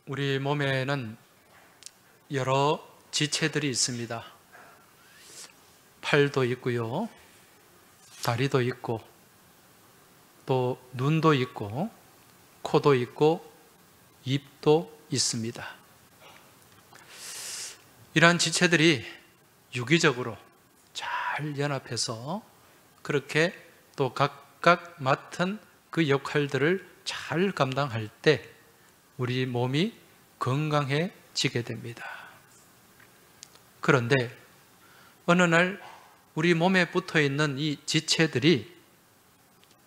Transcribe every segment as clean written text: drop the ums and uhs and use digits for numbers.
우리 몸에는 여러 지체들이 있습니다. 팔도 있고요, 다리도 있고, 또 눈도 있고, 코도 있고, 입도 있습니다. 이러한 지체들이 유기적으로 잘 연합해서 그렇게 또 각각 맡은 그 역할들을 잘 감당할 때 우리 몸이 건강해지게 됩니다. 그런데 어느 날 우리 몸에 붙어 있는 이 지체들이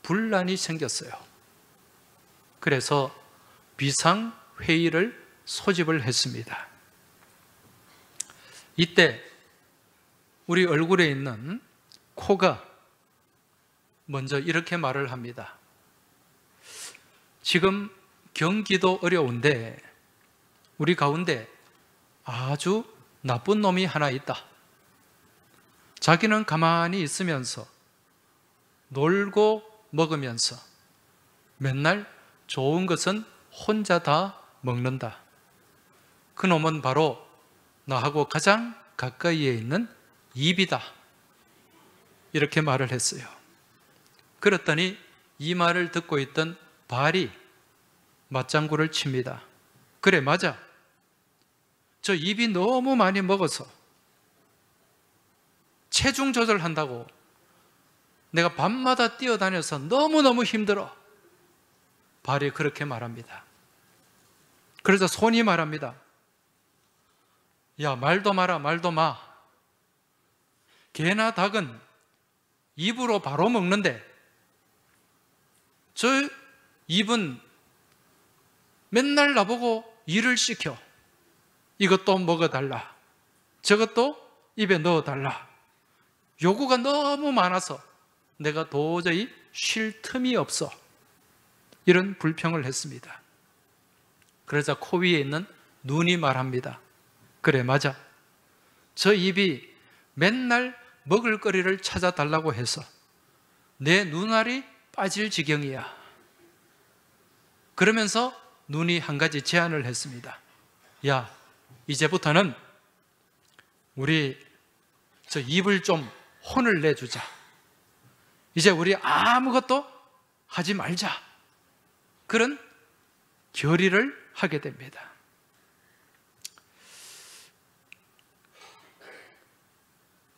분란이 생겼어요. 그래서 비상회의를 소집을 했습니다. 이때 우리 얼굴에 있는 코가 먼저 이렇게 말을 합니다. 지금 경기도 어려운데 우리 가운데 아주 나쁜 놈이 하나 있다. 자기는 가만히 있으면서 놀고 먹으면서 맨날 좋은 것은 혼자 다 먹는다. 그 놈은 바로 나하고 가장 가까이에 있는 입이다. 이렇게 말을 했어요. 그랬더니 이 말을 듣고 있던 발이 맞장구를 칩니다. 그래, 맞아. 저 입이 너무 많이 먹어서 체중 조절한다고 내가 밤마다 뛰어다녀서 너무너무 힘들어. 발이 그렇게 말합니다. 그래서 손이 말합니다. 야, 말도 마라, 말도 마. 개나 닭은 입으로 바로 먹는데 저 입은 맨날 나보고 일을 시켜. 이것도 먹어달라, 저것도 입에 넣어달라. 요구가 너무 많아서 내가 도저히 쉴 틈이 없어. 이런 불평을 했습니다. 그러자 코 위에 있는 눈이 말합니다. 그래, 맞아. 저 입이 맨날 먹을거리를 찾아달라고 해서 내 눈알이 빠질 지경이야. 그러면서 눈이 한 가지 제안을 했습니다. 야, 이제부터는 우리 저 입을 좀 혼을 내주자. 이제 우리 아무것도 하지 말자. 그런 결의를 하게 됩니다.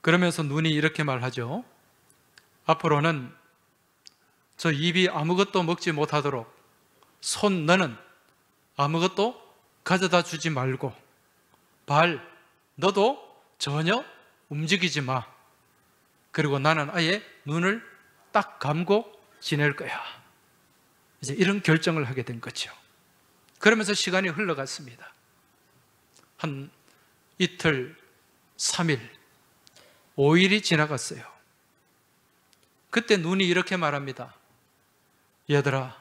그러면서 눈이 이렇게 말하죠. 앞으로는 저 입이 아무것도 먹지 못하도록 손, 너는 아무것도 가져다 주지 말고, 발, 너도 전혀 움직이지 마. 그리고 나는 아예 눈을 딱 감고 지낼 거야. 이제 이런 결정을 하게 된 거죠. 그러면서 시간이 흘러갔습니다. 한 이틀, 3일, 5일이 지나갔어요. 그때 눈이 이렇게 말합니다. 얘들아,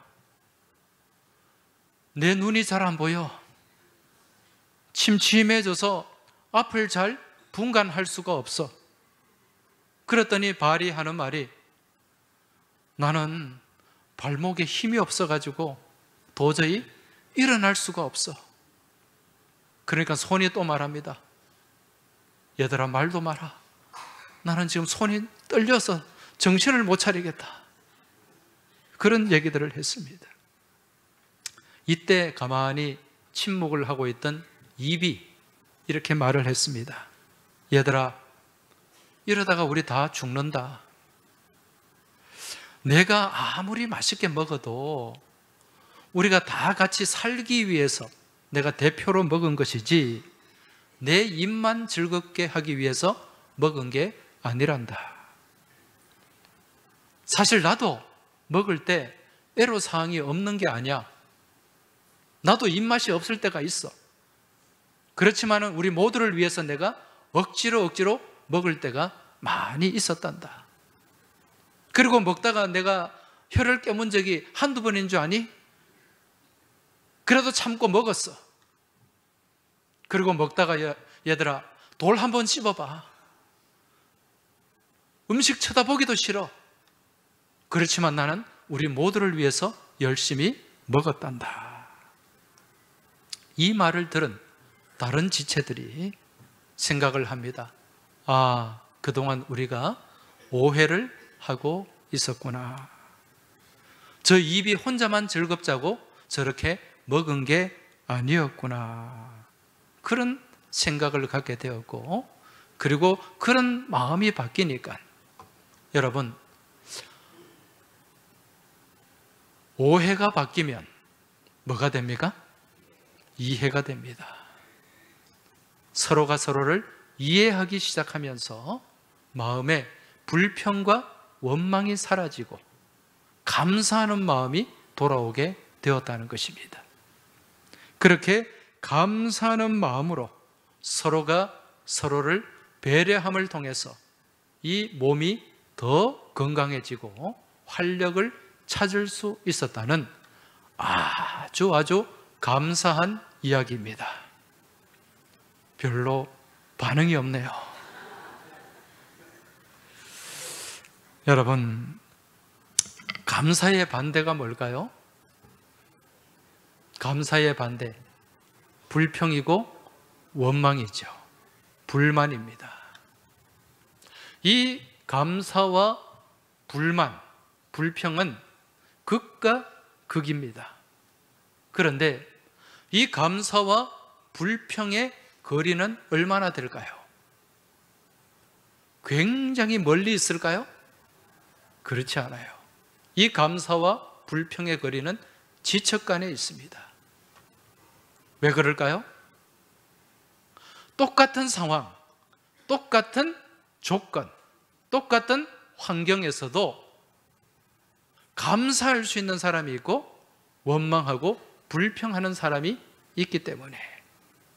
내 눈이 잘 안 보여. 침침해져서 앞을 잘 분간할 수가 없어. 그랬더니 발이 하는 말이, 나는 발목에 힘이 없어가지고 도저히 일어날 수가 없어. 그러니까 손이 또 말합니다. 얘들아, 말도 마라. 나는 지금 손이 떨려서 정신을 못 차리겠다. 그런 얘기들을 했습니다. 이때 가만히 침묵을 하고 있던 입이 이렇게 말을 했습니다. 얘들아, 이러다가 우리 다 죽는다. 내가 아무리 맛있게 먹어도 우리가 다 같이 살기 위해서 내가 대표로 먹은 것이지 내 입만 즐겁게 하기 위해서 먹은 게 아니란다. 사실 나도 먹을 때 애로사항이 없는 게 아니야. 나도 입맛이 없을 때가 있어. 그렇지만 우리 모두를 위해서 내가 억지로 먹을 때가 많이 있었단다. 그리고 먹다가 내가 혀를 깨문 적이 한두 번인 줄 아니? 그래도 참고 먹었어. 그리고 먹다가 얘들아, 돌 한번 씹어봐. 음식 쳐다보기도 싫어. 그렇지만 나는 우리 모두를 위해서 열심히 먹었단다. 이 말을 들은 다른 지체들이 생각을 합니다. 아, 그동안 우리가 오해를 하고 있었구나. 저 입이 혼자만 즐겁자고 저렇게 먹은 게 아니었구나. 그런 생각을 갖게 되었고, 그리고 그런 마음이 바뀌니까 여러분, 오해가 바뀌면 뭐가 됩니까? 이해가 됩니다. 서로가 서로를 이해하기 시작하면서 마음에 불평과 원망이 사라지고 감사하는 마음이 돌아오게 되었다는 것입니다. 그렇게 감사하는 마음으로 서로가 서로를 배려함을 통해서 이 몸이 더 건강해지고 활력을 찾을 수 있었다는 아주 감사한 이야기입니다. 별로 반응이 없네요. 여러분, 감사의 반대가 뭘까요? 감사의 반대, 불평이고 원망이죠. 불만입니다. 이 감사와 불만, 불평은 극과 극입니다. 그런데 이 감사와 불평의 거리는 얼마나 될까요? 굉장히 멀리 있을까요? 그렇지 않아요. 이 감사와 불평의 거리는 지척간에 있습니다. 왜 그럴까요? 똑같은 상황, 똑같은 조건, 똑같은 환경에서도 감사할 수 있는 사람이 있고 원망하고 불평하는 사람이 있기 때문에,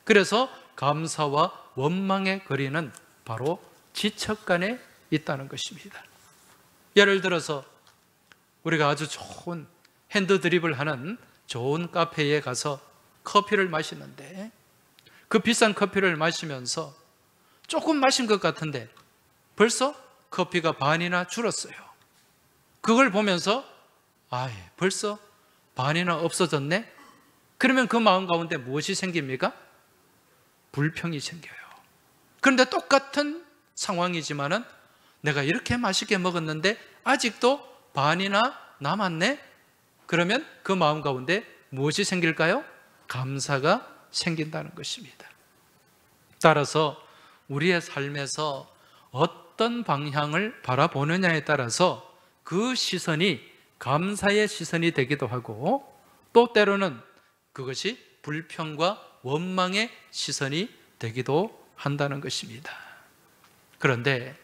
그래서 감사와 원망의 거리는 바로 지척간에 있다는 것입니다. 예를 들어서 우리가 아주 좋은 핸드 드립을 하는 좋은 카페에 가서 커피를 마시는데, 그 비싼 커피를 마시면서 조금 마신 것 같은데 벌써 커피가 반이나 줄었어요. 그걸 보면서 벌써 반이나 없어졌네? 그러면 그 마음 가운데 무엇이 생깁니까? 불평이 생겨요. 그런데 똑같은 상황이지만은 내가 이렇게 맛있게 먹었는데 아직도 반이나 남았네? 그러면 그 마음 가운데 무엇이 생길까요? 감사가 생긴다는 것입니다. 따라서 우리의 삶에서 어떤 방향을 바라보느냐에 따라서 그 시선이 감사의 시선이 되기도 하고, 또 때로는 그것이 불평과 원망의 시선이 되기도 한다는 것입니다. 그런데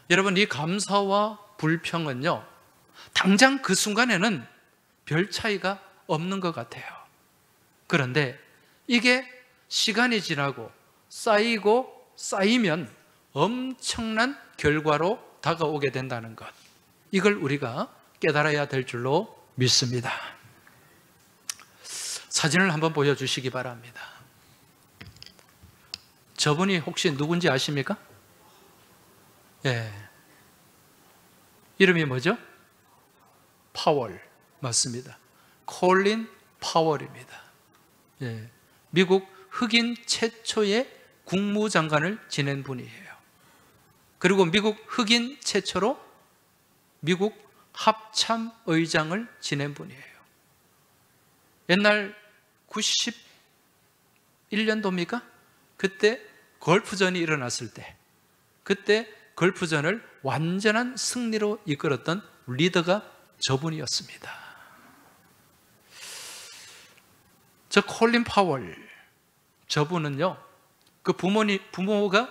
여러분, 이 감사와 불평은요, 당장 그 순간에는 별 차이가 없는 것 같아요. 그런데 이게 시간이 지나고 쌓이고 쌓이면 엄청난 결과로 다가오게 된다는 것, 이걸 우리가 깨달아야 될 줄로 믿습니다. 사진을 한번 보여주시기 바랍니다. 저분이 혹시 누군지 아십니까? 이름이 뭐죠? 파월, 맞습니다. 콜린 파월입니다. 미국 흑인 최초의 국무장관을 지낸 분이에요. 그리고 미국 흑인 최초로 미국 합참의장을 지낸 분이에요. 옛날 91년도입니까? 그때 걸프전이 일어났을 때, 그때 걸프전을 완전한 승리로 이끌었던 리더가 저분이었습니다. 저 콜린 파월, 저분은요, 그 부모가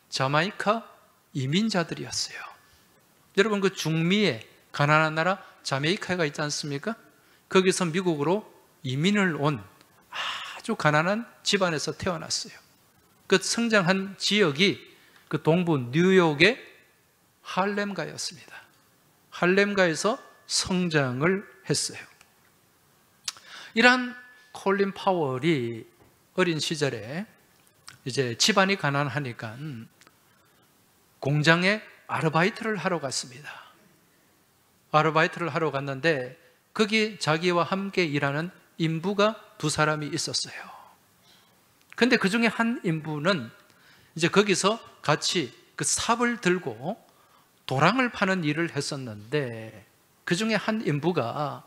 자마이카 이민자들이었어요. 여러분, 그 중미의 가난한 나라 자메이카가 있지 않습니까? 거기서 미국으로 이민을 온 아주 가난한 집안에서 태어났어요. 그 성장한 지역이 그 동부 뉴욕의 할렘가였습니다. 할렘가에서 성장을 했어요. 이러한 콜린 파월이 어린 시절에 이제 집안이 가난하니까 공장에 아르바이트를 하러 갔습니다. 아르바이트를 하러 갔는데 거기 자기와 함께 일하는 인부가 두 사람이 있었어요. 근데 그 중에 한 인부는 이제 거기서 같이 그 삽을 들고 도랑을 파는 일을 했었는데, 그 중에 한 인부가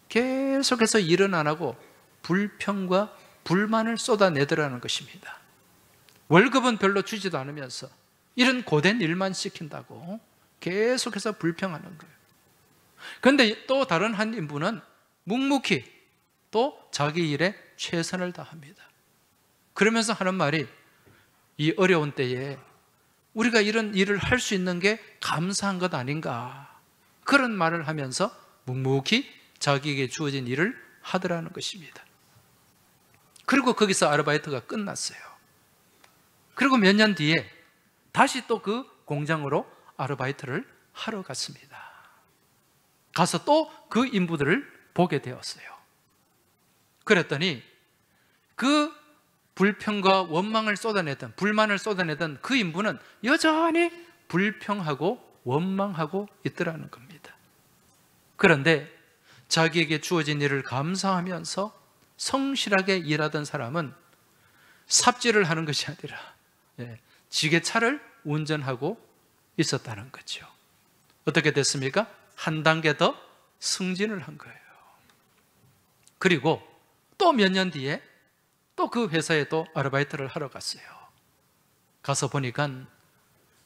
계속해서 일은 안 하고 불평과 불만을 쏟아내더라는 것입니다. 월급은 별로 주지도 않으면서 이런 고된 일만 시킨다고 계속해서 불평하는 거예요. 그런데 또 다른 한 인부는 묵묵히 또 자기 일에 최선을 다합니다. 그러면서 하는 말이, 이 어려운 때에 우리가 이런 일을 할 수 있는 게 감사한 것 아닌가, 그런 말을 하면서 묵묵히 자기에게 주어진 일을 하더라는 것입니다. 그리고 거기서 아르바이트가 끝났어요. 그리고 몇 년 뒤에 다시 또 그 공장으로 아르바이트를 하러 갔습니다. 가서 또 그 인부들을 보게 되었어요. 그랬더니 그 불평과 원망을 쏟아내던, 불만을 쏟아내던 그 인부는 여전히 불평하고 원망하고 있더라는 겁니다. 그런데 자기에게 주어진 일을 감사하면서 성실하게 일하던 사람은 삽질을 하는 것이 아니라 지게차를 운전하고 있었다는 거죠. 어떻게 됐습니까? 한 단계 더 승진을 한 거예요. 그리고 또 몇 년 뒤에 또 그 회사에 또 아르바이트를 하러 갔어요. 가서 보니까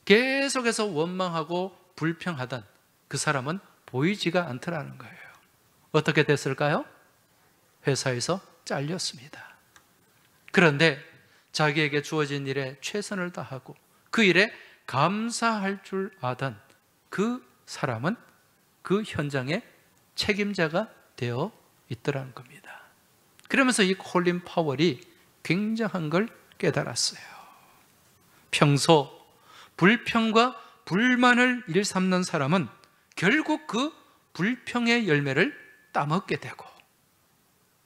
계속해서 원망하고 불평하던 그 사람은 보이지가 않더라는 거예요. 어떻게 됐을까요? 회사에서 잘렸습니다. 그런데 자기에게 주어진 일에 최선을 다하고 그 일에 감사할 줄 아던 그 사람은 그 현장의 책임자가 되어 있더라는 겁니다. 그러면서 이 콜린 파월이 굉장한 걸 깨달았어요. 평소 불평과 불만을 일삼는 사람은 결국 그 불평의 열매를 따먹게 되고,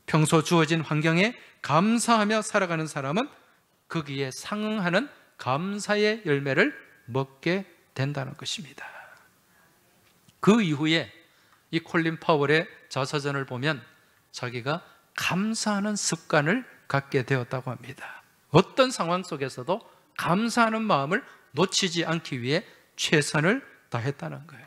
평소 주어진 환경에 감사하며 살아가는 사람은 거기에 상응하는 감사의 열매를 먹게 된다는 것입니다. 그 이후에 이 콜린 파월의 자서전을 보면 자기가 감사하는 습관을 갖게 되었다고 합니다. 어떤 상황 속에서도 감사하는 마음을 놓치지 않기 위해 최선을 다했다는 거예요.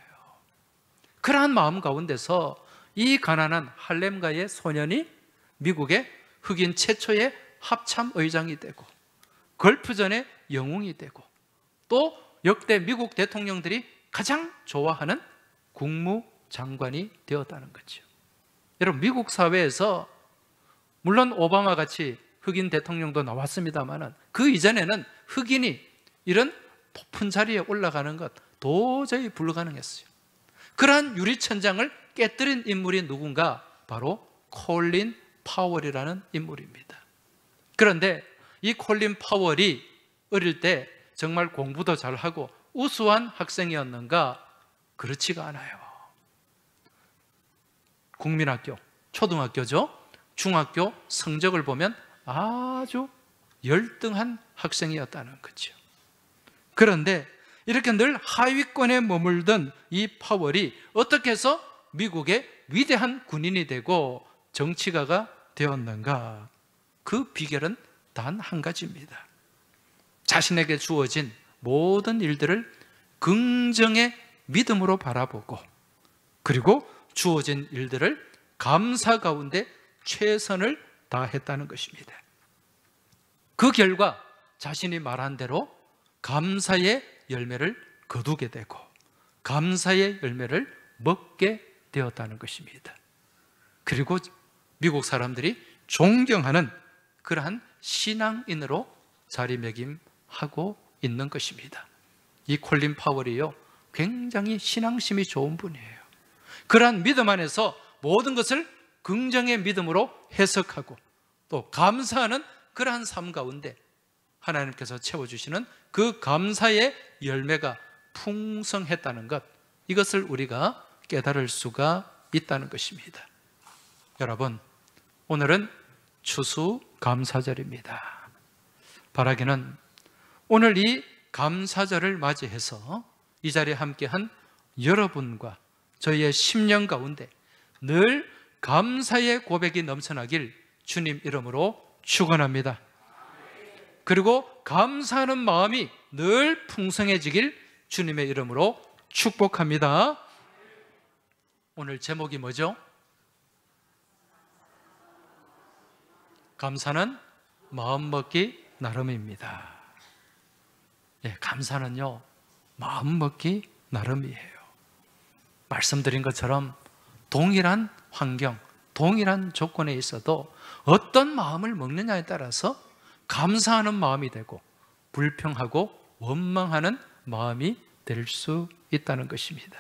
그러한 마음 가운데서 이 가난한 할렘가의 소년이 미국의 흑인 최초의 합참의장이 되고 걸프전의 영웅이 되고 또 역대 미국 대통령들이 가장 좋아하는 국무장관이 되었다는 거죠. 여러분, 미국 사회에서 물론 오바마 같이 흑인 대통령도 나왔습니다만 그 이전에는 흑인이 이런 높은 자리에 올라가는 것 도저히 불가능했어요. 그러한 유리천장을 깨뜨린 인물이 누군가? 바로 콜린 파월이라는 인물입니다. 그런데 이 콜린 파월이 어릴 때 정말 공부도 잘하고 우수한 학생이었는가? 그렇지가 않아요. 국민학교, 초등학교죠. 중학교 성적을 보면 아주 열등한 학생이었다는 거죠. 그런데 이렇게 늘 하위권에 머물던 이 파월이 어떻게 해서 미국의 위대한 군인이 되고 정치가가 되었는가? 그 비결은 단 한 가지입니다. 자신에게 주어진 모든 일들을 긍정의 믿음으로 바라보고, 그리고 주어진 일들을 감사 가운데 최선을 다했다는 것입니다. 그 결과 자신이 말한 대로 감사의 열매를 거두게 되고 감사의 열매를 먹게 되었다는 것입니다. 그리고 미국 사람들이 존경하는 그러한 신앙인으로 자리매김하고 있는 것입니다. 이 콜린 파월이요, 굉장히 신앙심이 좋은 분이에요. 그러한 믿음 안에서 모든 것을 긍정의 믿음으로 해석하고 또 감사하는 그러한 삶 가운데 하나님께서 채워주시는 그 감사의 열매가 풍성했다는 것, 이것을 우리가 깨달을 수가 있다는 것입니다. 여러분, 오늘은 추수감사절입니다. 바라기는 오늘 이 감사절을 맞이해서 이 자리에 함께한 여러분과 저희의 심령 가운데 늘 감사의 고백이 넘쳐나길 주님 이름으로 축원합니다. 그리고 감사하는 마음이 늘 풍성해지길 주님의 이름으로 축복합니다. 오늘 제목이 뭐죠? 감사는 마음먹기 나름입니다. 감사는요, 마음먹기 나름이에요. 말씀드린 것처럼 동일한 환경, 동일한 조건에 있어도 어떤 마음을 먹느냐에 따라서 감사하는 마음이 되고 불평하고 원망하는 마음이 될 수 있다는 것입니다.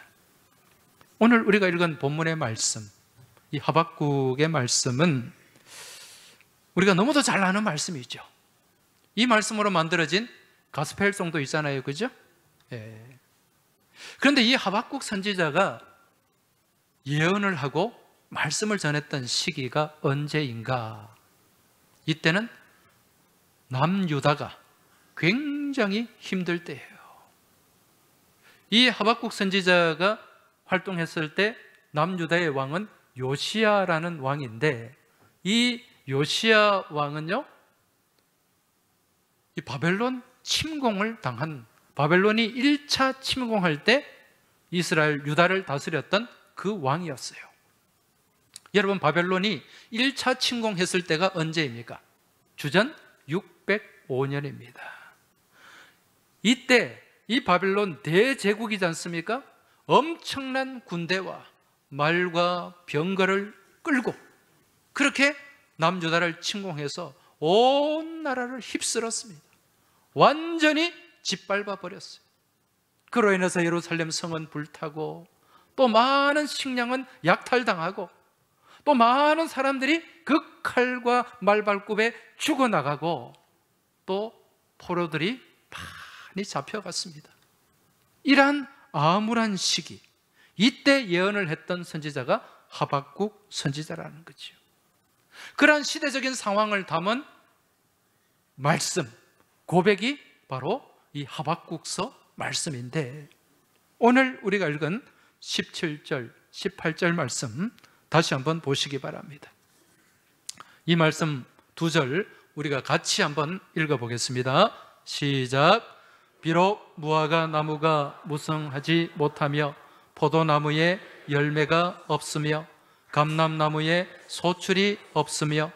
오늘 우리가 읽은 본문의 말씀, 이 하박국의 말씀은 우리가 너무도 잘 아는 말씀이죠. 이 말씀으로 만들어진 가스펠송도 있잖아요, 그죠? 그런데 이 하박국 선지자가 예언을 하고 말씀을 전했던 시기가 언제인가? 이때는 남유다가 굉장히 힘들 때예요. 이 하박국 선지자가 활동했을 때 남유다의 왕은 요시야라는 왕인데, 이 요시야 왕은요, 이 바벨론 침공을 당한, 바벨론이 1차 침공할 때 이스라엘 유다를 다스렸던 그 왕이었어요. 여러분, 바벨론이 1차 침공했을 때가 언제입니까? 주전 605년입니다. 이때 이 바벨론 대제국이지 않습니까? 엄청난 군대와 말과 병거를 끌고 그렇게 남유다를 침공해서 온 나라를 휩쓸었습니다. 완전히 짓밟아 버렸어요. 그로 인해서 예루살렘 성은 불타고, 또 많은 식량은 약탈당하고, 또 많은 사람들이 그 칼과 말발굽에 죽어나가고, 또 포로들이 많이 잡혀갔습니다. 이러한 암울한 시기, 이때 예언을 했던 선지자가 하박국 선지자라는 거죠. 그러한 시대적인 상황을 담은 말씀, 고백이 바로 이 하박국서 말씀인데, 오늘 우리가 읽은 17절, 18절 말씀 다시 한번 보시기 바랍니다. 이 말씀 두 절 우리가 같이 한번 읽어보겠습니다. 시작. 비록 무화과 나무가 무성하지 못하며 포도나무에 열매가 없으며 감람나무에 소출이 없으며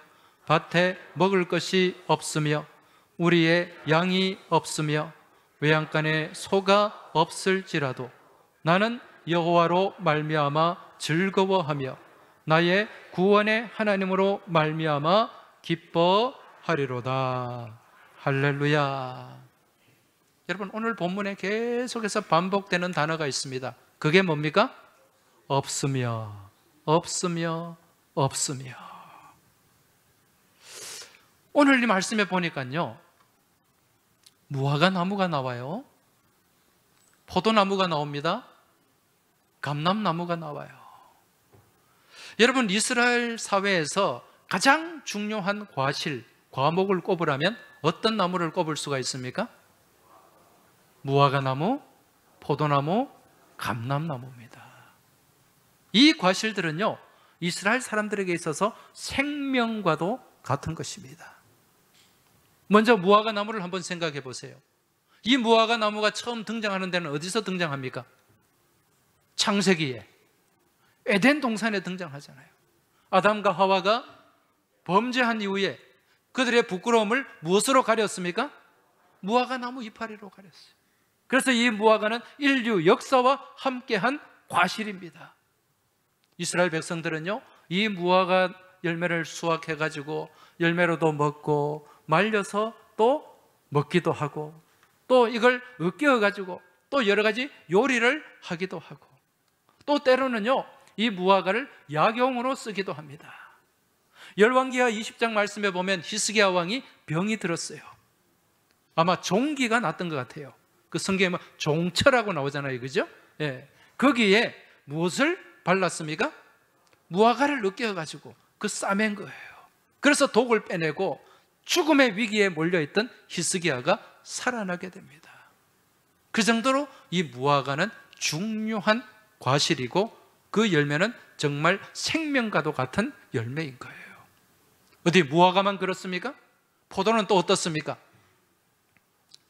밭에 먹을 것이 없으며 우리의 양이 없으며 외양간에 소가 없을지라도 나는 여호와로 말미암아 즐거워하며 나의 구원의 하나님으로 말미암아 기뻐하리로다. 할렐루야. 여러분, 오늘 본문에 계속해서 반복되는 단어가 있습니다. 그게 뭡니까? 없으며, 없으며, 없으며. 오늘 이 말씀에 보니까요, 무화과 나무가 나와요. 포도나무가 나옵니다. 감람나무가 나와요. 여러분, 이스라엘 사회에서 가장 중요한 과실, 과목을 꼽으라면 어떤 나무를 꼽을 수가 있습니까? 무화과 나무, 포도나무, 감람나무입니다. 이 과실들은요, 이스라엘 사람들에게 있어서 생명과도 같은 것입니다. 먼저 무화과 나무를 한번 생각해 보세요. 이 무화과 나무가 처음 등장하는 데는 어디서 등장합니까? 창세기에 에덴 동산에 등장하잖아요. 아담과 하와가 범죄한 이후에 그들의 부끄러움을 무엇으로 가렸습니까? 무화과 나무 이파리로 가렸어요. 그래서 이 무화과는 인류 역사와 함께한 과실입니다. 이스라엘 백성들은요, 이 무화과 열매를 수확해가지고 열매로도 먹고 말려서 또 먹기도 하고, 또 이걸 으깨어가지고 또 여러 가지 요리를 하기도 하고, 또 때로는요, 이 무화과를 약용으로 쓰기도 합니다. 열왕기하 20장 말씀에 보면 히스기야 왕이 병이 들었어요. 아마 종기가 났던 것 같아요. 그 성경에 종처라고 나오잖아요, 그죠? 예. 거기에 무엇을 발랐습니까? 무화과를 으깨어가지고 그 싸맨 거예요. 그래서 독을 빼내고 죽음의 위기에 몰려있던 히스기야가 살아나게 됩니다. 그 정도로 이 무화과는 중요한 과실이고, 그 열매는 정말 생명과도 같은 열매인 거예요. 어디 무화과만 그렇습니까? 포도는 또 어떻습니까?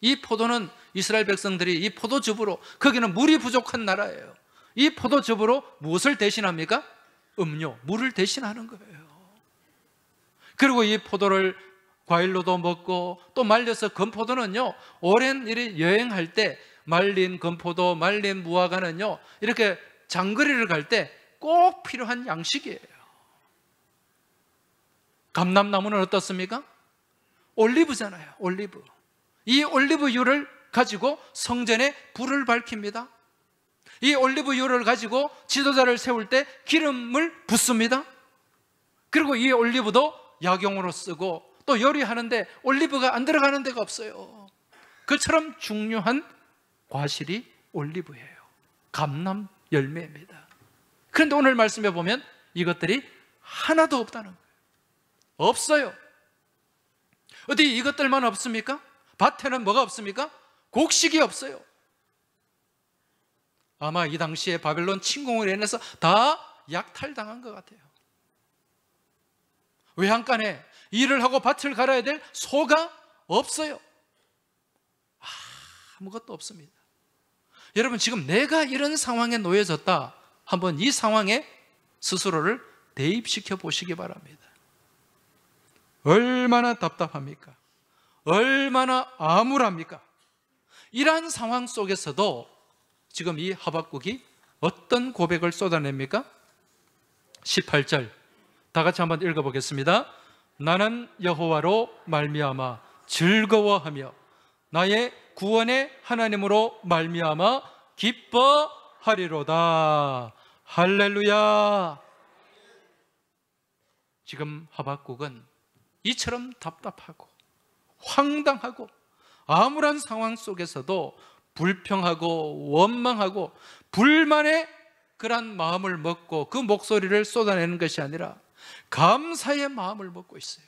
이 포도는 이스라엘 백성들이 이 포도즙으로, 거기는 물이 부족한 나라예요. 이 포도즙으로 무엇을 대신합니까? 음료, 물을 대신하는 거예요. 그리고 이 포도를 과일로도 먹고, 또 말려서 건포도는요, 오랜 일이 여행할 때 말린 건포도, 말린 무화과는요, 이렇게 장거리를 갈 때 꼭 필요한 양식이에요. 감람나무는 어떻습니까? 올리브잖아요. 올리브. 이 올리브유를 가지고 성전에 불을 밝힙니다. 이 올리브유를 가지고 지도자를 세울 때 기름을 붓습니다. 그리고 이 올리브도 약용으로 쓰고, 또 요리하는데 올리브가 안 들어가는 데가 없어요. 그처럼 중요한 과실이 올리브예요. 감람 열매입니다. 그런데 오늘 말씀에 보면 이것들이 하나도 없다는 거예요. 없어요. 어디 이것들만 없습니까? 밭에는 뭐가 없습니까? 곡식이 없어요. 아마 이 당시에 바벨론 침공으로 인해서 다 약탈당한 것 같아요. 외양간에 일을 하고 밭을 갈아야 될 소가 없어요. 아무것도 없습니다. 여러분, 지금 내가 이런 상황에 놓여졌다, 한번 이 상황에 스스로를 대입시켜 보시기 바랍니다. 얼마나 답답합니까? 얼마나 암울합니까? 이러한 상황 속에서도 지금 이 하박국이 어떤 고백을 쏟아냅니까? 18절 다 같이 한번 읽어보겠습니다. 나는 여호와로 말미암아 즐거워하며 나의 구원의 하나님으로 말미암아 기뻐하리로다. 할렐루야. 지금 하박국은 이처럼 답답하고 황당하고 암울한 상황 속에서도 불평하고 원망하고 불만의 그런 마음을 먹고 그 목소리를 쏟아내는 것이 아니라 감사의 마음을 먹고 있어요.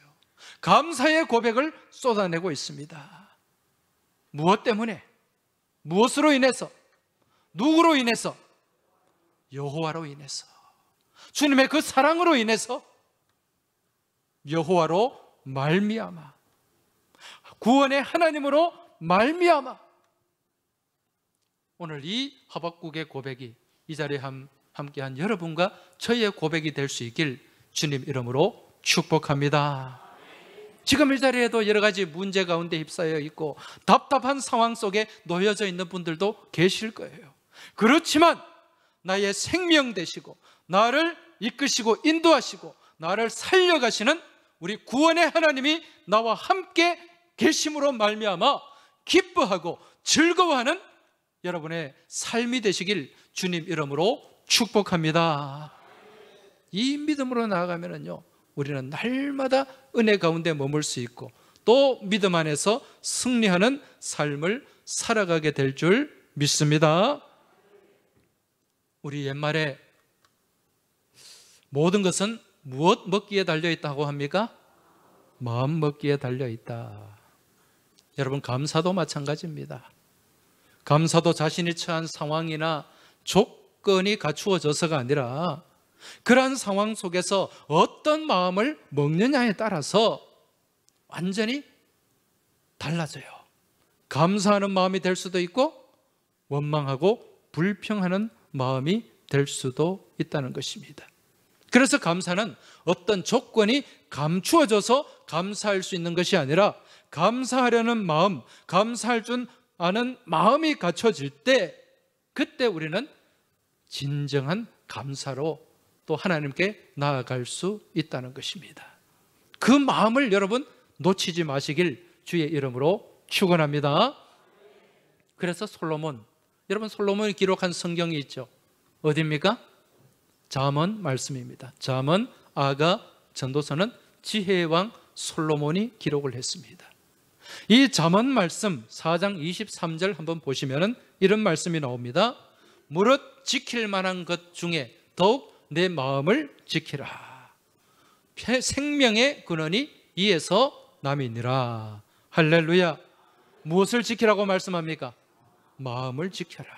감사의 고백을 쏟아내고 있습니다. 무엇 때문에? 무엇으로 인해서? 누구로 인해서? 여호와로 인해서, 주님의 그 사랑으로 인해서, 여호와로 말미암아, 구원의 하나님으로 말미암아. 오늘 이 하박국의 고백이 이 자리에 함께한 여러분과 저희의 고백이 될 수 있길 주님 이름으로 축복합니다. 지금 이 자리에도 여러 가지 문제 가운데 휩싸여 있고 답답한 상황 속에 놓여져 있는 분들도 계실 거예요. 그렇지만 나의 생명 되시고 나를 이끄시고 인도하시고 나를 살려가시는 우리 구원의 하나님이 나와 함께 계심으로 말미암아 기뻐하고 즐거워하는 여러분의 삶이 되시길 주님 이름으로 축복합니다. 이 믿음으로 나아가면요, 우리는 날마다 은혜 가운데 머물 수 있고 또 믿음 안에서 승리하는 삶을 살아가게 될 줄 믿습니다. 우리 옛말에 모든 것은 무엇 먹기에 달려있다고 합니까? 마음 먹기에 달려있다. 여러분, 감사도 마찬가지입니다. 감사도 자신이 처한 상황이나 조건이 갖추어져서가 아니라 그러한 상황 속에서 어떤 마음을 먹느냐에 따라서 완전히 달라져요. 감사하는 마음이 될 수도 있고 원망하고 불평하는 마음이 될 수도 있다는 것입니다. 그래서 감사는 어떤 조건이 감추어져서 감사할 수 있는 것이 아니라 감사하려는 마음, 감사할 줄 아는 마음이 갖춰질 때 그때 우리는 진정한 감사로 또 하나님께 나아갈 수 있다는 것입니다. 그 마음을 여러분 놓치지 마시길 주의 이름으로 축원합니다. 그래서 솔로몬, 여러분 솔로몬이 기록한 성경이 있죠. 어디입니까? 잠언 말씀입니다. 잠언, 아가, 전도서는 지혜의 왕 솔로몬이 기록을 했습니다. 이 잠언 말씀 4장 23절 한번 보시면 이런 말씀이 나옵니다. 무릇 지킬 만한 것 중에 더욱 내 마음을 지키라. 생명의 근원이 이에서 남이니라. 할렐루야. 무엇을 지키라고 말씀합니까? 마음을 지켜라.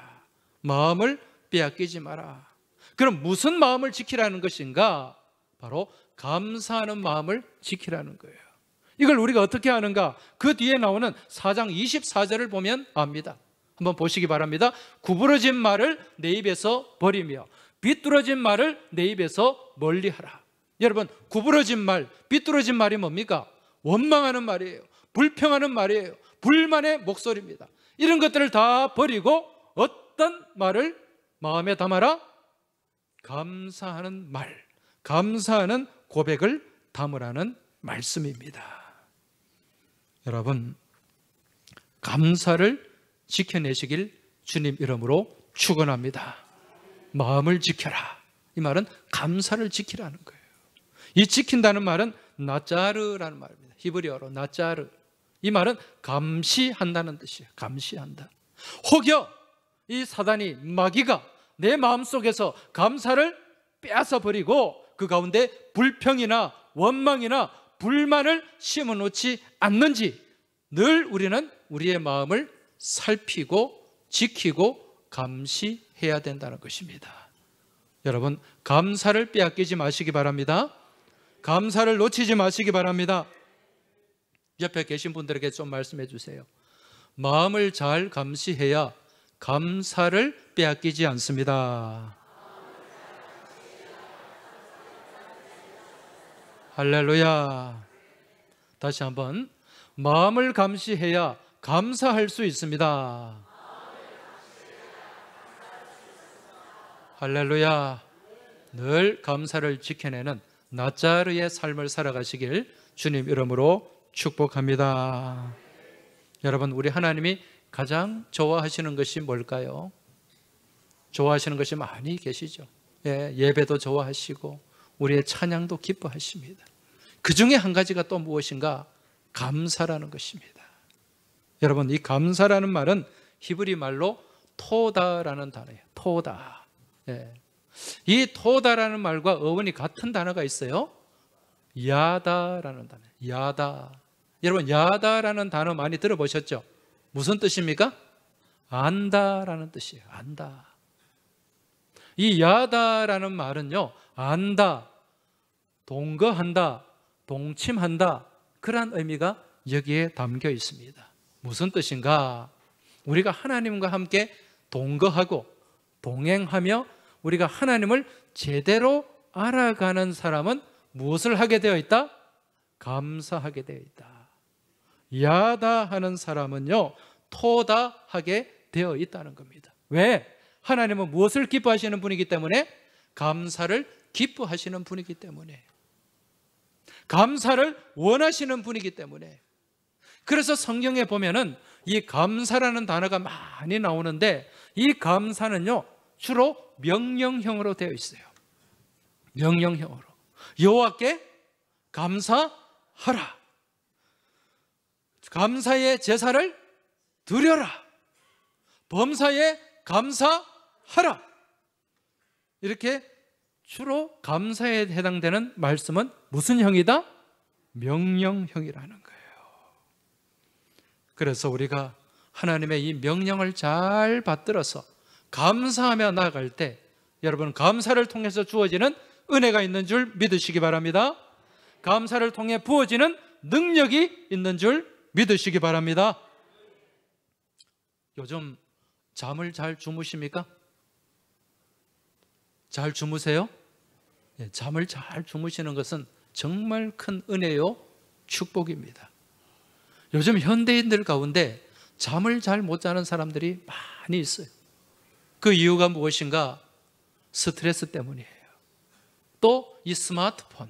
마음을 빼앗기지 마라. 그럼 무슨 마음을 지키라는 것인가? 바로 감사하는 마음을 지키라는 거예요. 이걸 우리가 어떻게 하는가? 그 뒤에 나오는 4장 24절을 보면 압니다. 한번 보시기 바랍니다. 구부러진 말을 내 입에서 버리며 비뚤어진 말을 내 입에서 멀리하라. 여러분, 구부러진 말, 비뚤어진 말이 뭡니까? 원망하는 말이에요. 불평하는 말이에요. 불만의 목소리입니다. 이런 것들을 다 버리고 어떤 말을 마음에 담아라? 감사하는 말, 감사하는 고백을 담으라는 말씀입니다. 여러분, 감사를 지켜내시길 주님 이름으로 축원합니다. 마음을 지켜라. 이 말은 감사를 지키라는 거예요. 이 지킨다는 말은 나짜르라는 말입니다. 히브리어로 나짜르. 이 말은 감시한다는 뜻이에요. 감시한다. 혹여 이 사단이, 마귀가 내 마음속에서 감사를 빼앗아 버리고 그 가운데 불평이나 원망이나 불만을 심어놓지 않는지 늘 우리는 우리의 마음을 살피고 지키고 감시해야 된다는 것입니다. 여러분, 감사를 빼앗기지 마시기 바랍니다. 감사를 놓치지 마시기 바랍니다. 옆에 계신 분들에게 좀 말씀해 주세요. 마음을 잘 감시해야 감사를 빼앗기지 않습니다. 할렐루야. 다시 한번, 마음을 감시해야 감사할 수 있습니다. 할렐루야. 늘 감사를 지켜내는 나짜르의 삶을 살아가시길 주님 이름으로 축복합니다. 여러분, 우리 하나님이 가장 좋아하시는 것이 뭘까요? 좋아하시는 것이 많이 계시죠. 예배도 좋아하시고 우리의 찬양도 기뻐하십니다. 그 중에 한 가지가 또 무엇인가? 감사라는 것입니다. 여러분, 이 감사라는 말은 히브리 말로 토다라는 단어예요. 토다. 이 토다라는 말과 어원이 같은 단어가 있어요. 야다라는 단어. 야다. 여러분, 야다라는 단어 많이 들어보셨죠? 무슨 뜻입니까? 안다라는 뜻이에요. 안다. 이 야다라는 말은요, 안다, 동거한다, 동침한다, 그러한 의미가 여기에 담겨 있습니다. 무슨 뜻인가? 우리가 하나님과 함께 동거하고 동행하며 우리가 하나님을 제대로 알아가는 사람은 무엇을 하게 되어 있다? 감사하게 되어 있다. 야다하는 사람은요, 토다하게 되어 있다는 겁니다. 왜? 하나님은 무엇을 기뻐하시는 분이기 때문에? 감사를 기뻐하시는 분이기 때문에, 감사를 원하시는 분이기 때문에. 그래서 성경에 보면은 이 감사라는 단어가 많이 나오는데, 이 감사는요 주로 명령형으로 되어 있어요. 명령형으로. 여호와께 감사하라. 감사의 제사를 드려라. 범사에 감사하라. 이렇게 주로 감사에 해당되는 말씀은 무슨 형이다? 명령형이라는 거예요. 그래서 우리가 하나님의 이 명령을 잘 받들어서 감사하며 나아갈 때, 여러분, 감사를 통해서 주어지는 은혜가 있는 줄 믿으시기 바랍니다. 감사를 통해 부어지는 능력이 있는 줄 믿으시기 바랍니다. 요즘 잠을 잘 주무십니까? 잘 주무세요? 잠을 잘 주무시는 것은 정말 큰 은혜요, 축복입니다. 요즘 현대인들 가운데 잠을 잘 못 자는 사람들이 많이 있어요. 그 이유가 무엇인가? 스트레스 때문이에요. 또 이 스마트폰,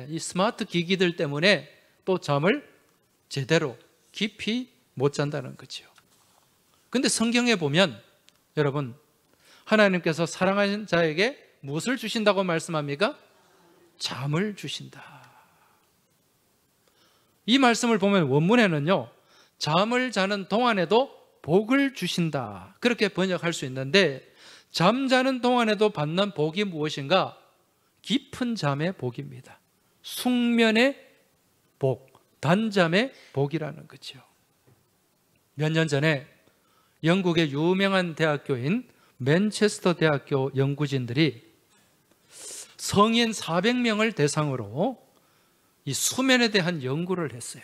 이 스마트 기기들 때문에 또 잠을 제대로 깊이 못 잔다는 거죠. 근데 성경에 보면, 여러분, 하나님께서 사랑하는 자에게 무엇을 주신다고 말씀합니까? 잠을 주신다. 이 말씀을 보면 원문에는요, 잠을 자는 동안에도 복을 주신다, 그렇게 번역할 수 있는데, 잠자는 동안에도 받는 복이 무엇인가? 깊은 잠의 복입니다. 숙면의 복, 단잠의 복이라는 거죠. 몇 년 전에 영국의 유명한 대학교인 맨체스터 대학교 연구진들이 성인 400명을 대상으로 이 수면에 대한 연구를 했어요.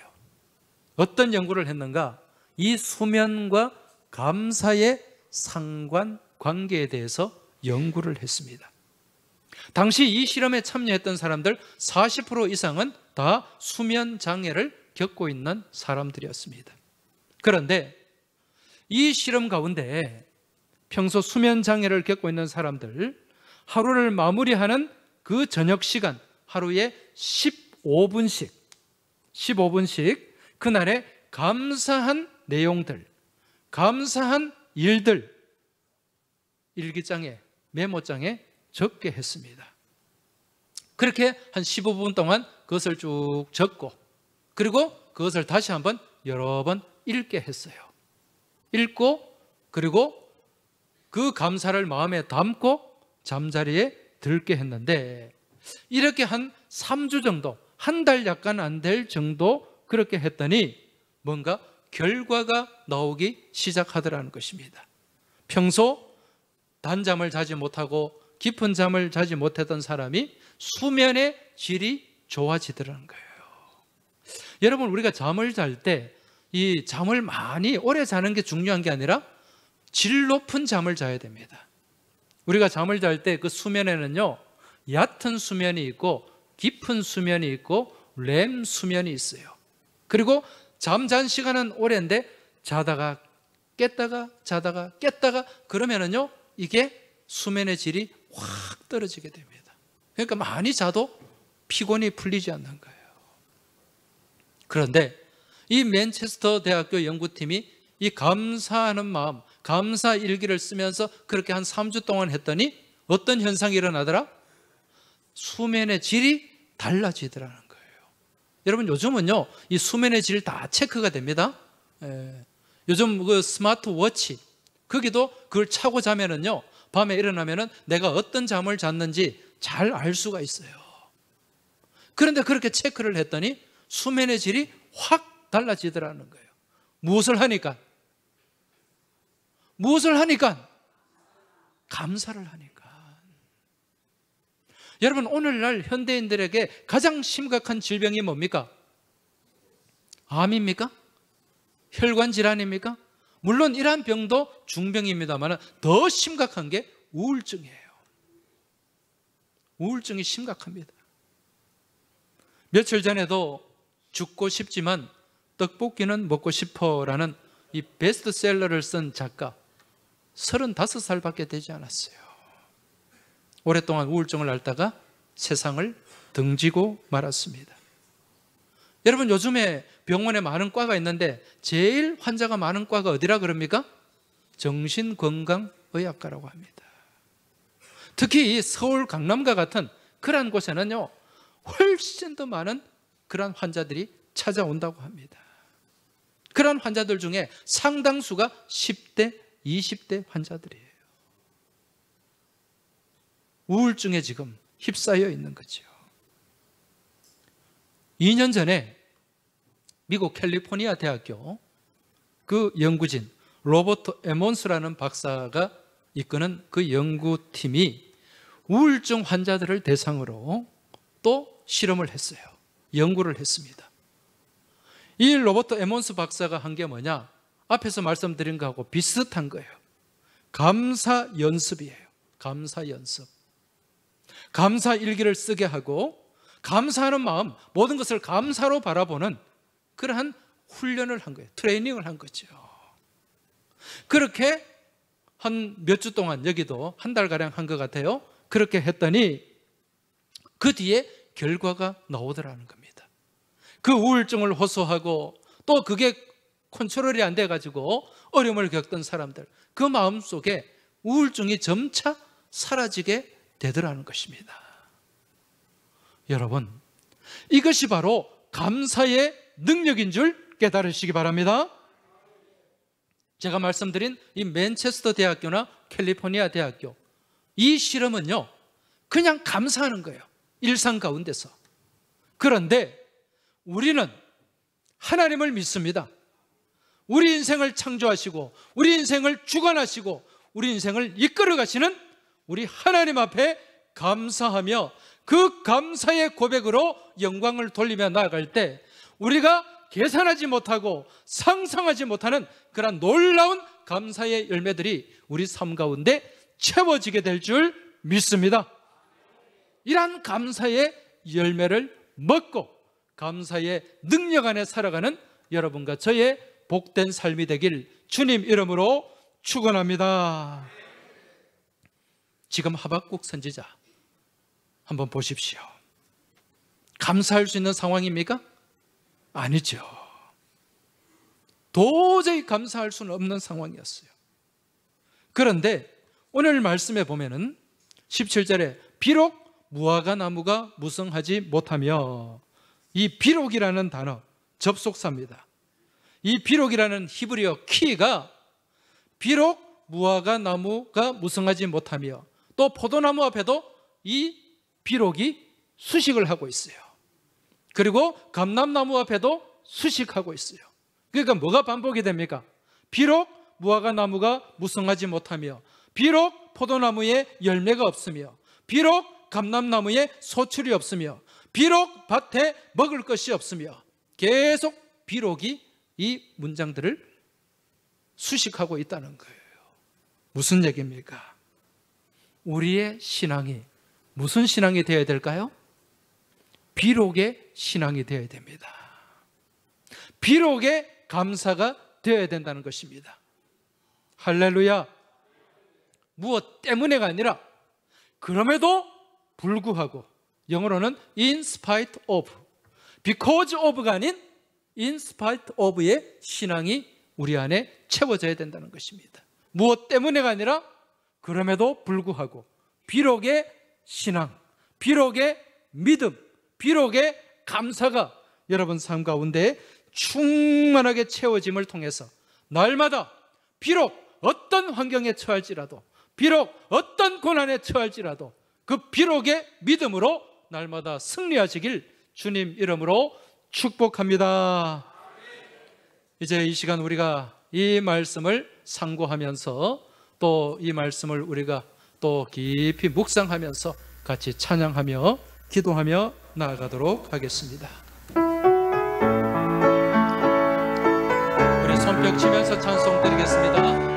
어떤 연구를 했는가? 이 수면과 감사의 상관관계에 대해서 연구를 했습니다. 당시 이 실험에 참여했던 사람들 40% 이상은 다 수면 장애를 겪고 있는 사람들이었습니다. 그런데 이 실험 가운데 평소 수면 장애를 겪고 있는 사람들, 하루를 마무리하는 그 저녁 시간, 하루에 15분씩 그날의 감사한 내용들, 감사한 일들 일기장에, 메모장에 적게 했습니다. 그렇게 한 15분 동안 그것을 쭉 적고, 그리고 그것을 다시 한번 여러 번 읽게 했어요. 읽고, 그리고 그 감사를 마음에 담고 잠자리에 들게 했는데, 이렇게 한 3주 정도, 한 달 약간 안 될 정도 그렇게 했더니 뭔가 결과가 나오기 시작하더라는 것입니다. 평소 단잠을 자지 못하고 깊은 잠을 자지 못했던 사람이 수면의 질이 좋아지더라는 거예요. 여러분, 우리가 잠을 잘 때 이 잠을 많이 오래 자는 게 중요한 게 아니라 질 높은 잠을 자야 됩니다. 우리가 잠을 잘 때 그 수면에는요, 얕은 수면이 있고 깊은 수면이 있고 렘 수면이 있어요. 그리고 잠잔 시간은 오래인데 자다가 깼다가 자다가 깼다가 그러면은요, 이게 수면의 질이 확 떨어지게 됩니다. 그러니까 많이 자도 피곤이 풀리지 않는 거예요. 그런데 이 맨체스터 대학교 연구팀이 이 감사하는 마음, 감사 일기를 쓰면서 그렇게 한 3주 동안 했더니 어떤 현상이 일어나더라? 수면의 질이 달라지더라는 거예요. 여러분, 요즘은요, 이 수면의 질 다 체크가 됩니다. 요즘 그 스마트워치, 거기도 그걸 차고 자면은요, 밤에 일어나면은 내가 어떤 잠을 잤는지 잘 알 수가 있어요. 그런데 그렇게 체크를 했더니 수면의 질이 확 달라지더라는 거예요. 무엇을 하니까? 감사를 하니까. 여러분, 오늘날 현대인들에게 가장 심각한 질병이 뭡니까? 암입니까? 혈관 질환입니까? 물론 이러한 병도 중병입니다만 더 심각한 게 우울증이에요. 우울증이 심각합니다. 며칠 전에도 죽고 싶지만 떡볶이는 먹고 싶어라는 이 베스트셀러를 쓴 작가 35살밖에 되지 않았어요. 오랫동안 우울증을 앓다가 세상을 등지고 말았습니다. 여러분, 요즘에 병원에 많은 과가 있는데 제일 환자가 많은 과가 어디라 그럽니까? 정신건강의학과라고 합니다. 특히 이 서울 강남과 같은 그러한 곳에는요, 훨씬 더 많은 그러한 환자들이 찾아온다고 합니다. 그러한 환자들 중에 상당수가 10대, 20대 환자들이에요. 우울증에 지금 휩싸여 있는 거죠. 2년 전에 미국 캘리포니아 대학교 그 연구진 로버트 에몬스라는 박사가 이끄는 그 연구팀이 우울증 환자들을 대상으로 또 실험을 했어요. 연구를 했습니다. 이 로버트 에몬스 박사가 한 게 뭐냐? 앞에서 말씀드린 거하고 비슷한 거예요. 감사 연습이에요. 감사 연습. 감사 일기를 쓰게 하고 감사하는 마음, 모든 것을 감사로 바라보는 그러한 훈련을 한 거예요. 트레이닝을 한 거죠. 그렇게 한 몇 주 동안, 여기도 한 달가량 한 것 같아요. 그렇게 했더니 그 뒤에 결과가 나오더라는 겁니다. 그 우울증을 호소하고 또 그게 컨트롤이 안 돼가지고 어려움을 겪던 사람들, 그 마음속에 우울증이 점차 사라지게 되더라는 것입니다. 여러분, 이것이 바로 감사의 능력인 줄 깨달으시기 바랍니다. 제가 말씀드린 이 맨체스터 대학교나 캘리포니아 대학교, 이 실험은요, 그냥 감사하는 거예요. 일상 가운데서. 그런데 우리는 하나님을 믿습니다. 우리 인생을 창조하시고 우리 인생을 주관하시고 우리 인생을 이끌어 가시는 우리 하나님 앞에 감사하며 그 감사의 고백으로 영광을 돌리며 나아갈 때 우리가 계산하지 못하고 상상하지 못하는 그런 놀라운 감사의 열매들이 우리 삶 가운데 채워지게 될 줄 믿습니다. 이러한 감사의 열매를 먹고 감사의 능력 안에 살아가는 여러분과 저의 복된 삶이 되길 주님 이름으로 축원합니다. 지금 하박국 선지자 한번 보십시오. 감사할 수 있는 상황입니까? 아니죠. 도저히 감사할 수는 없는 상황이었어요. 그런데 오늘 말씀에 보면은 17절에 비록 무화과 나무가 무성하지 못하며, 이 비록이라는 단어 접속사입니다. 이 비록이라는 히브리어 키가 비록 무화과 나무가 무성하지 못하며, 또 포도나무 앞에도 이 비록이 수식을 하고 있어요. 그리고 감람나무 앞에도 수식하고 있어요. 그러니까 뭐가 반복이 됩니까? 비록 무화과 나무가 무성하지 못하며, 비록 포도나무에 열매가 없으며, 비록 감람나무에 소출이 없으며, 비록 밭에 먹을 것이 없으며, 계속 비록이 이 문장들을 수식하고 있다는 거예요. 무슨 얘기입니까? 우리의 신앙이 무슨 신앙이 되어야 될까요? 비록의 신앙이 되어야 됩니다. 비록의 감사가 되어야 된다는 것입니다. 할렐루야. 무엇 때문에가 아니라 그럼에도 불구하고, 영어로는 in spite of, because of가 아닌 in spite of의 신앙이 우리 안에 채워져야 된다는 것입니다. 무엇 때문에가 아니라 그럼에도 불구하고 비록의 신앙, 비록의 믿음, 비록의 감사가 여러분 삶 가운데 충만하게 채워짐을 통해서 날마다 비록 어떤 환경에 처할지라도, 비록 어떤 고난에 처할지라도 그 비록의 믿음으로 날마다 승리하시길 주님 이름으로 축복합니다. 이제 이 시간 우리가 이 말씀을 상고하면서 또 이 말씀을 우리가 또 깊이 묵상하면서 같이 찬양하며 기도하며 나아가도록 하겠습니다. 우리 손뼉 치면서 찬송 드리겠습니다.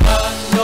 난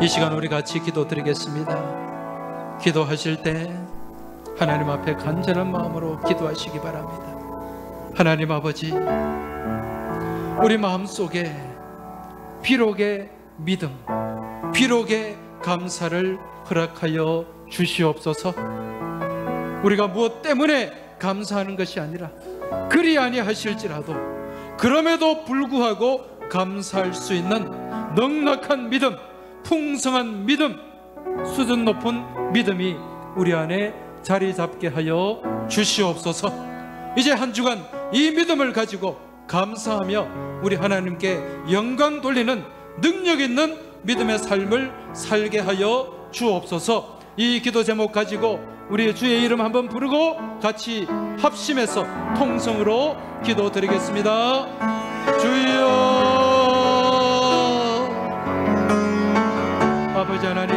이 시간 우리 같이 기도드리겠습니다. 기도하실 때 하나님 앞에 간절한 마음으로 기도하시기 바랍니다. 하나님 아버지, 우리 마음속에 비록의 믿음, 비록의 감사를 허락하여 주시옵소서. 우리가 무엇 때문에 감사하는 것이 아니라 그리 아니하실지라도 그럼에도 불구하고 감사할 수 있는 넉넉한 믿음, 풍성한 믿음, 수준 높은 믿음이 우리 안에 자리 잡게 하여 주시옵소서. 이제 한 주간 이 믿음을 가지고 감사하며 우리 하나님께 영광 돌리는 능력 있는 믿음의 삶을 살게 하여 주옵소서. 이 기도 제목 가지고 우리 주의 이름 한번 부르고 같이 합심해서 통성으로 기도드리겠습니다. 주여. 아버지 하나님,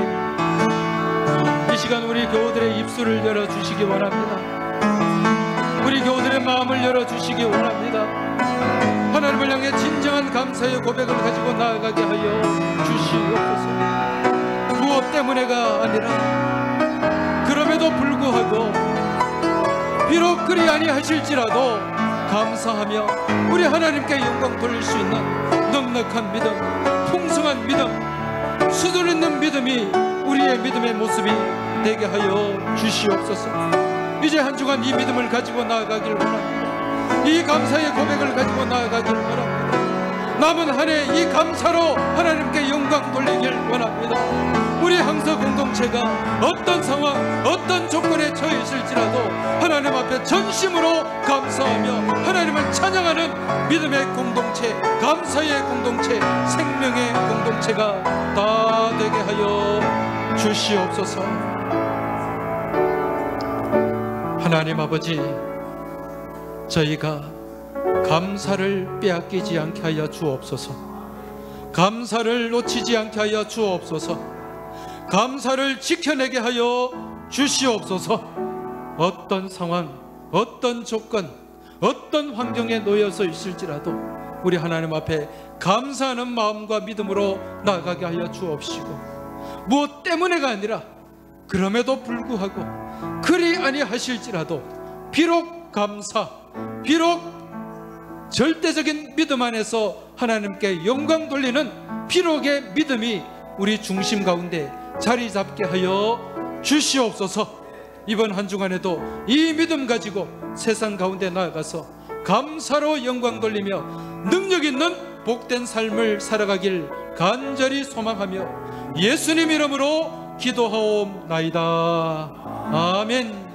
이 시간 우리 교우들의 입술을 열어주시기 원합니다. 우리 교우들의 마음을 열어주시기 원합니다. 하나님을 향해 진정한 감사의 고백을 가지고 나아가게 하여 주시옵소서. 무엇 때문에가 아니라 그럼에도 불구하고 비록 그리 아니하실지라도 감사하며 우리 하나님께 영광 돌릴 수 있는 넉넉한 믿음, 풍성한 믿음, 수준 있는 믿음이 우리의 믿음의 모습이 되게 하여 주시옵소서. 이제 한 주간 이 믿음을 가지고 나아가길 원합니다. 이 감사의 고백을 가지고 나아가길 원합니다. 남은 한 해 이 감사로 하나님께 영광 돌리길 원합니다. 우리 항서 공동체가 어떤 상황, 어떤 조건에 처해 있을지라도 하나님 앞에 전심으로 감사하며 하나님을 찬양하는 믿음의 공동체, 감사의 공동체, 생명의 공동체가 다 되게 하여 주시옵소서. 하나님 아버지, 저희가 감사를 빼앗기지 않게 하여 주옵소서. 감사를 놓치지 않게 하여 주옵소서. 감사를 지켜내게 하여 주시옵소서. 어떤 상황, 어떤 조건, 어떤 환경에 놓여서 있을지라도 우리 하나님 앞에 감사하는 마음과 믿음으로 나아가게 하여 주옵시고, 무엇 때문에가 아니라 그럼에도 불구하고 그리 아니하실지라도 비록 감사, 비록 절대적인 믿음 안에서 하나님께 영광 돌리는 비록의 믿음이 우리 중심 가운데 자리 잡게 하여 주시옵소서. 이번 한 주간에도 이 믿음 가지고 세상 가운데 나아가서 감사로 영광 돌리며 능력 있는 복된 삶을 살아가길 간절히 소망하며 예수님 이름으로 기도하옵나이다. 아멘.